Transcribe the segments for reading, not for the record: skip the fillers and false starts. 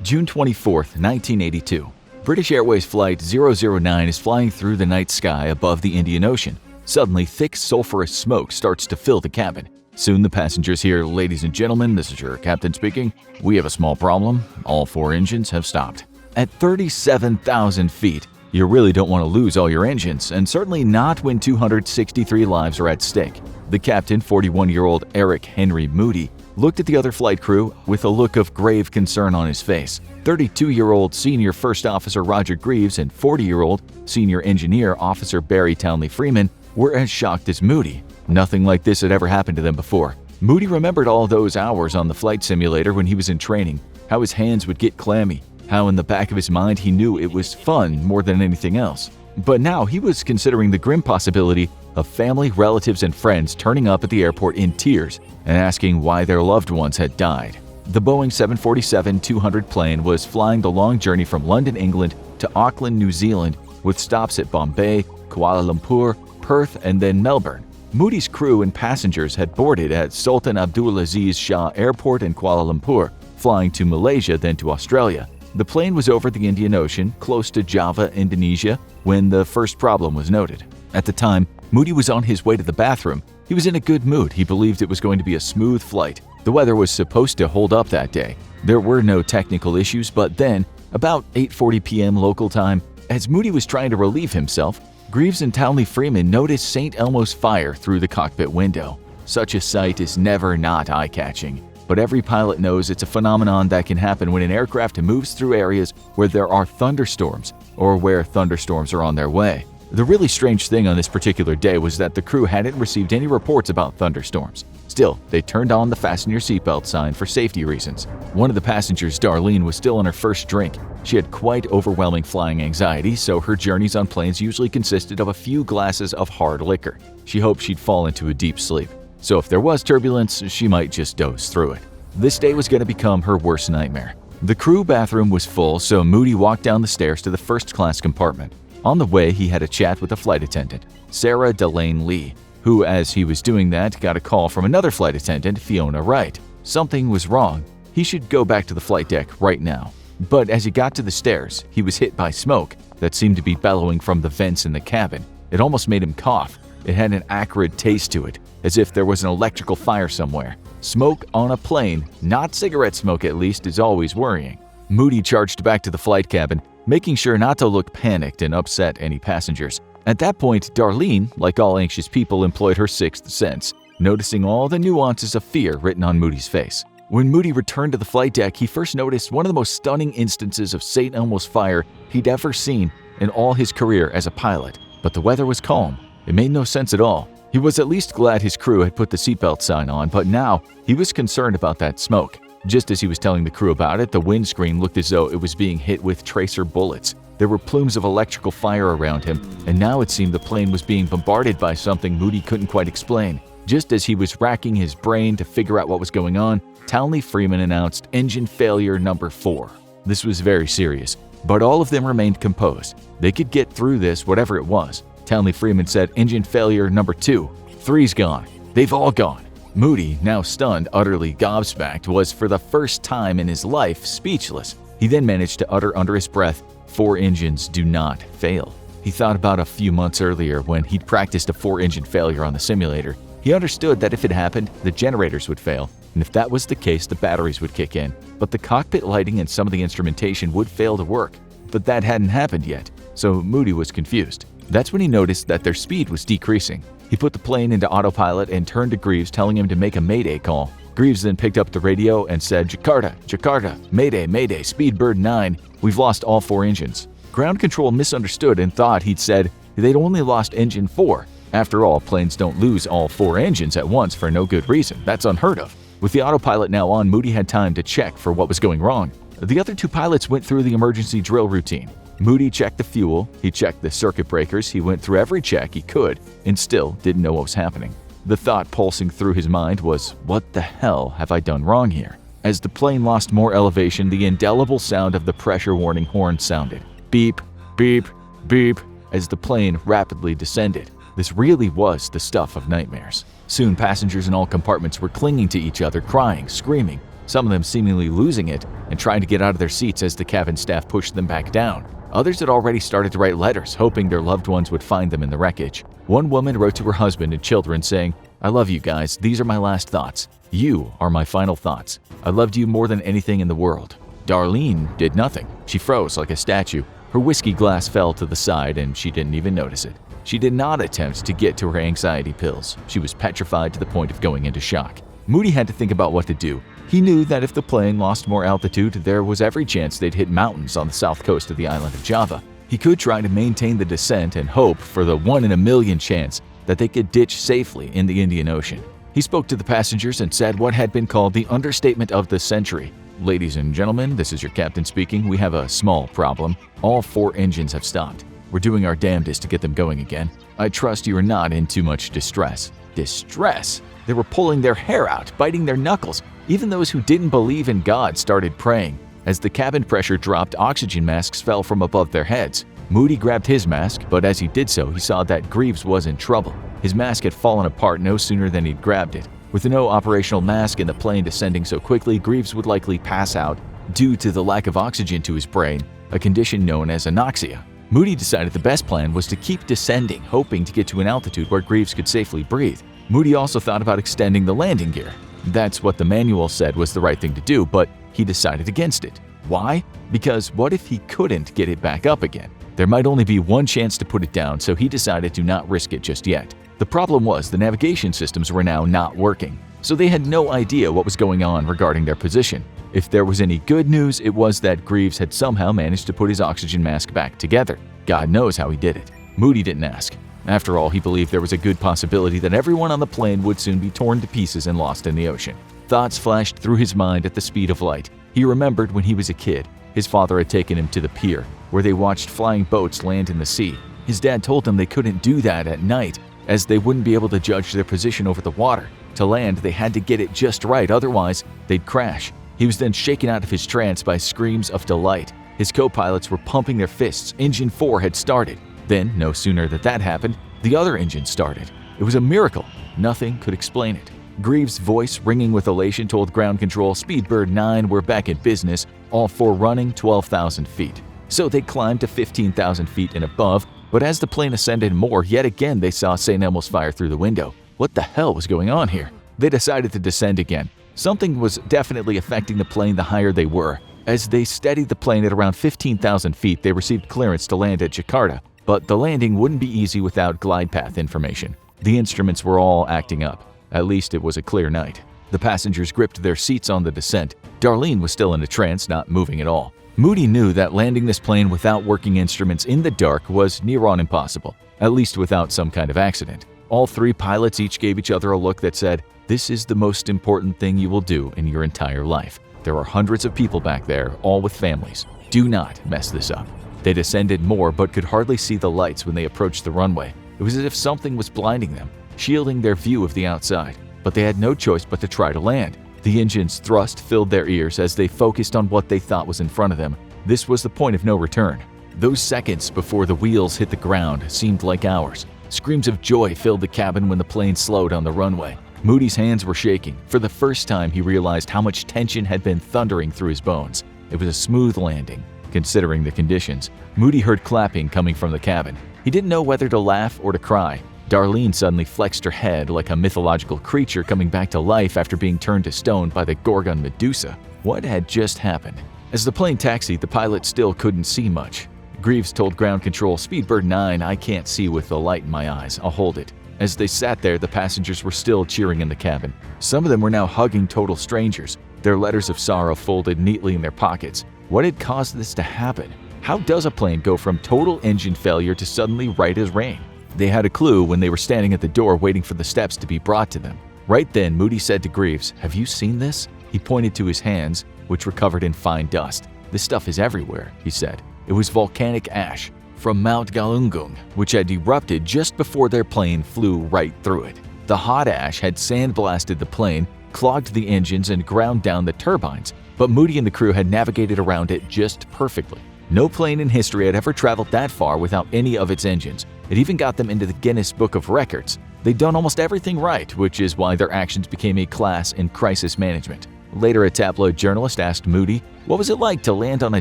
June 24, 1982. British Airways Flight 009 is flying through the night sky above the Indian Ocean. Suddenly, thick sulfurous smoke starts to fill the cabin. Soon the passengers hear, "Ladies and gentlemen, this is your captain speaking. We have a small problem. All 4 engines have stopped." At 37,000 feet, you really don't want to lose all your engines, and certainly not when 263 lives are at stake. The captain, 41-year-old Eric Henry Moody, looked at the other flight crew with a look of grave concern on his face. 32-year-old Senior First Officer Roger Greaves and 40-year-old Senior Engineer Officer Barry Townley Freeman were as shocked as Moody. Nothing like this had ever happened to them before. Moody remembered all those hours on the flight simulator when he was in training, how his hands would get clammy, how in the back of his mind he knew it was fun more than anything else. But now he was considering the grim possibility of family, relatives, and friends turning up at the airport in tears and asking why their loved ones had died. The Boeing 747-200 plane was flying the long journey from London, England to Auckland, New Zealand, with stops at Bombay, Kuala Lumpur, Perth, and then Melbourne. Moody's crew and passengers had boarded at Sultan Abdulaziz Shah Airport in Kuala Lumpur, flying to Malaysia then to Australia. The plane was over the Indian Ocean, close to Java, Indonesia, when the first problem was noted. At the time, Moody was on his way to the bathroom. He was in a good mood. He believed it was going to be a smooth flight. The weather was supposed to hold up that day. There were no technical issues, but then, about 8:40 p.m. local time, as Moody was trying to relieve himself, Greaves and Townley Freeman noticed St. Elmo's fire through the cockpit window. Such a sight is never not eye-catching, but every pilot knows it's a phenomenon that can happen when an aircraft moves through areas where there are thunderstorms or where thunderstorms are on their way. The really strange thing on this particular day was that the crew hadn't received any reports about thunderstorms. Still, they turned on the fasten your seatbelt sign for safety reasons. One of the passengers, Darlene, was still on her first drink. She had quite overwhelming flying anxiety, so her journeys on planes usually consisted of a few glasses of hard liquor. She hoped she'd fall into a deep sleep. So if there was turbulence, she might just doze through it. This day was going to become her worst nightmare. The crew bathroom was full, so Moody walked down the stairs to the first-class compartment. On the way, he had a chat with a flight attendant, Sarah Delane Lee, who, as he was doing that, got a call from another flight attendant, Fiona Wright. Something was wrong. He should go back to the flight deck right now. But as he got to the stairs, he was hit by smoke that seemed to be bellowing from the vents in the cabin. It almost made him cough. It had an acrid taste to it, as if there was an electrical fire somewhere. Smoke on a plane, not cigarette smoke at least, is always worrying. Moody charged back to the flight cabin, making sure not to look panicked and upset any passengers. At that point, Darlene, like all anxious people, employed her sixth sense, noticing all the nuances of fear written on Moody's face. When Moody returned to the flight deck, he first noticed one of the most stunning instances of St. Elmo's fire he'd ever seen in all his career as a pilot. But the weather was calm. It made no sense at all. He was at least glad his crew had put the seatbelt sign on, but now he was concerned about that smoke. Just as he was telling the crew about it, the windscreen looked as though it was being hit with tracer bullets. There were plumes of electrical fire around him, and now it seemed the plane was being bombarded by something Moody couldn't quite explain. Just as he was racking his brain to figure out what was going on, Townley Freeman announced engine failure number 4. This was very serious, but all of them remained composed. They could get through this, whatever it was. Townley Freeman said engine failure number 2. 3's gone. They've all gone. Moody, now stunned, utterly gobsmacked, was for the first time in his life speechless. He then managed to utter under his breath, 4 engines do not fail. He thought about a few months earlier when he'd practiced a 4-engine failure on the simulator. He understood that if it happened, the generators would fail, and if that was the case, the batteries would kick in. But the cockpit lighting and some of the instrumentation would fail to work. But that hadn't happened yet, so Moody was confused. That's when he noticed that their speed was decreasing. He put the plane into autopilot and turned to Greaves, telling him to make a mayday call. Greaves then picked up the radio and said, "Jakarta, Jakarta, mayday, mayday, Speedbird 9, we've lost all 4 engines." Ground control misunderstood and thought he'd said they'd only lost engine 4. After all, planes don't lose all 4 engines at once for no good reason. That's unheard of. With the autopilot now on, Moody had time to check for what was going wrong. The other 2 pilots went through the emergency drill routine. Moody checked the fuel, he checked the circuit breakers, he went through every check he could, and still didn't know what was happening. The thought pulsing through his mind was, what the hell have I done wrong here? As the plane lost more elevation, the indelible sound of the pressure warning horn sounded. Beep, beep, beep, as the plane rapidly descended. This really was the stuff of nightmares. Soon, passengers in all compartments were clinging to each other, crying, screaming. some of them seemingly losing it and trying to get out of their seats as the cabin staff pushed them back down. Others had already started to write letters, hoping their loved ones would find them in the wreckage. One woman wrote to her husband and children saying, "I love you guys. These are my last thoughts. You are my final thoughts. I loved you more than anything in the world." Darlene did nothing. She froze like a statue. Her whiskey glass fell to the side and she didn't even notice it. She did not attempt to get to her anxiety pills. She was petrified to the point of going into shock. Moody had to think about what to do. He knew that if the plane lost more altitude, there was every chance they'd hit mountains on the south coast of the island of Java. He could try to maintain the descent and hope for the 1 in a million chance that they could ditch safely in the Indian Ocean. He spoke to the passengers and said what had been called the understatement of the century. "Ladies and gentlemen, this is your captain speaking. We have a small problem. All 4 engines have stopped. We're doing our damnedest to get them going again. I trust you are not in too much distress." Distress? They were pulling their hair out, biting their knuckles. Even those who didn't believe in God started praying. As the cabin pressure dropped, oxygen masks fell from above their heads. Moody grabbed his mask, but as he did so, he saw that Greaves was in trouble. His mask had fallen apart no sooner than he'd grabbed it. With no operational mask and the plane descending so quickly, Greaves would likely pass out due to the lack of oxygen to his brain, a condition known as anoxia. Moody decided the best plan was to keep descending, hoping to get to an altitude where Greaves could safely breathe. Moody also thought about extending the landing gear. That's what the manual said was the right thing to do, but he decided against it. Why? Because what if he couldn't get it back up again? There might only be one chance to put it down, so he decided to not risk it just yet. The problem was the navigation systems were now not working, so they had no idea what was going on regarding their position. If there was any good news, it was that Greaves had somehow managed to put his oxygen mask back together. God knows how he did it. Moody didn't ask. After all, he believed there was a good possibility that everyone on the plane would soon be torn to pieces and lost in the ocean. Thoughts flashed through his mind at the speed of light. He remembered when he was a kid. His father had taken him to the pier, where they watched flying boats land in the sea. His dad told them they couldn't do that at night, as they wouldn't be able to judge their position over the water. To land, they had to get it just right, otherwise they'd crash. He was then shaken out of his trance by screams of delight. His co-pilots were pumping their fists. Engine 4 had started. Then, no sooner than that happened, the other engine started. It was a miracle. Nothing could explain it. Greaves' voice, ringing with elation, told ground control Speedbird 9 were back in business, all 4 running 12,000 feet. So they climbed to 15,000 feet and above, but as the plane ascended more, yet again they saw St. Elmo's fire through the window. What the hell was going on here? They decided to descend again. Something was definitely affecting the plane the higher they were. As they steadied the plane at around 15,000 feet, they received clearance to land at Jakarta. But the landing wouldn't be easy without glide path information. The instruments were all acting up. At least it was a clear night. The passengers gripped their seats on the descent. Darlene was still in a trance, not moving at all. Moody knew that landing this plane without working instruments in the dark was near on impossible, at least without some kind of accident. All 3 pilots each gave each other a look that said, "This is the most important thing you will do in your entire life. There are hundreds of people back there, all with families. Do not mess this up." They descended more but could hardly see the lights when they approached the runway. It was as if something was blinding them, shielding their view of the outside. But they had no choice but to try to land. The engine's thrust filled their ears as they focused on what they thought was in front of them. This was the point of no return. Those seconds before the wheels hit the ground seemed like hours. Screams of joy filled the cabin when the plane slowed on the runway. Moody's hands were shaking. For the first time, he realized how much tension had been thundering through his bones. It was a smooth landing, considering the conditions. Moody heard clapping coming from the cabin. He didn't know whether to laugh or to cry. Darlene suddenly flexed her head like a mythological creature coming back to life after being turned to stone by the Gorgon Medusa. What had just happened? As the plane taxied, the pilot still couldn't see much. Greaves told ground control, "Speedbird 9, I can't see with the light in my eyes. I'll hold it." As they sat there, the passengers were still cheering in the cabin. Some of them were now hugging total strangers, their letters of sorrow folded neatly in their pockets. What had caused this to happen? How does a plane go from total engine failure to suddenly right as rain? They had a clue when they were standing at the door waiting for the steps to be brought to them. Right then, Moody said to Greaves, "Have you seen this?" He pointed to his hands, which were covered in fine dust. "This stuff is everywhere," he said. It was volcanic ash from Mount Galunggung, which had erupted just before their plane flew right through it. The hot ash had sandblasted the plane, clogged the engines, and ground down the turbines, but Moody and the crew had navigated around it just perfectly. No plane in history had ever traveled that far without any of its engines. It even got them into the Guinness Book of Records. They'd done almost everything right, which is why their actions became a class in crisis management. Later, a tabloid journalist asked Moody, "What was it like to land on a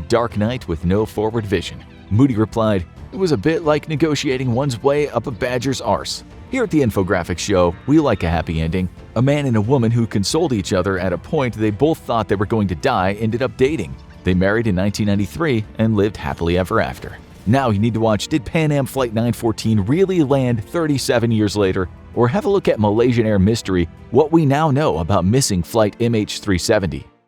dark night with no forward vision?" Moody replied, "It was a bit like negotiating one's way up a badger's arse." Here at the Infographics Show, we like a happy ending. A man and a woman who consoled each other at a point they both thought they were going to die ended up dating. They married in 1993 and lived happily ever after. Now you need to watch Did Pan Am Flight 914 Really Land 37 years later? Or have a look at Malaysian Air Mystery, What We Now Know About Missing Flight MH370.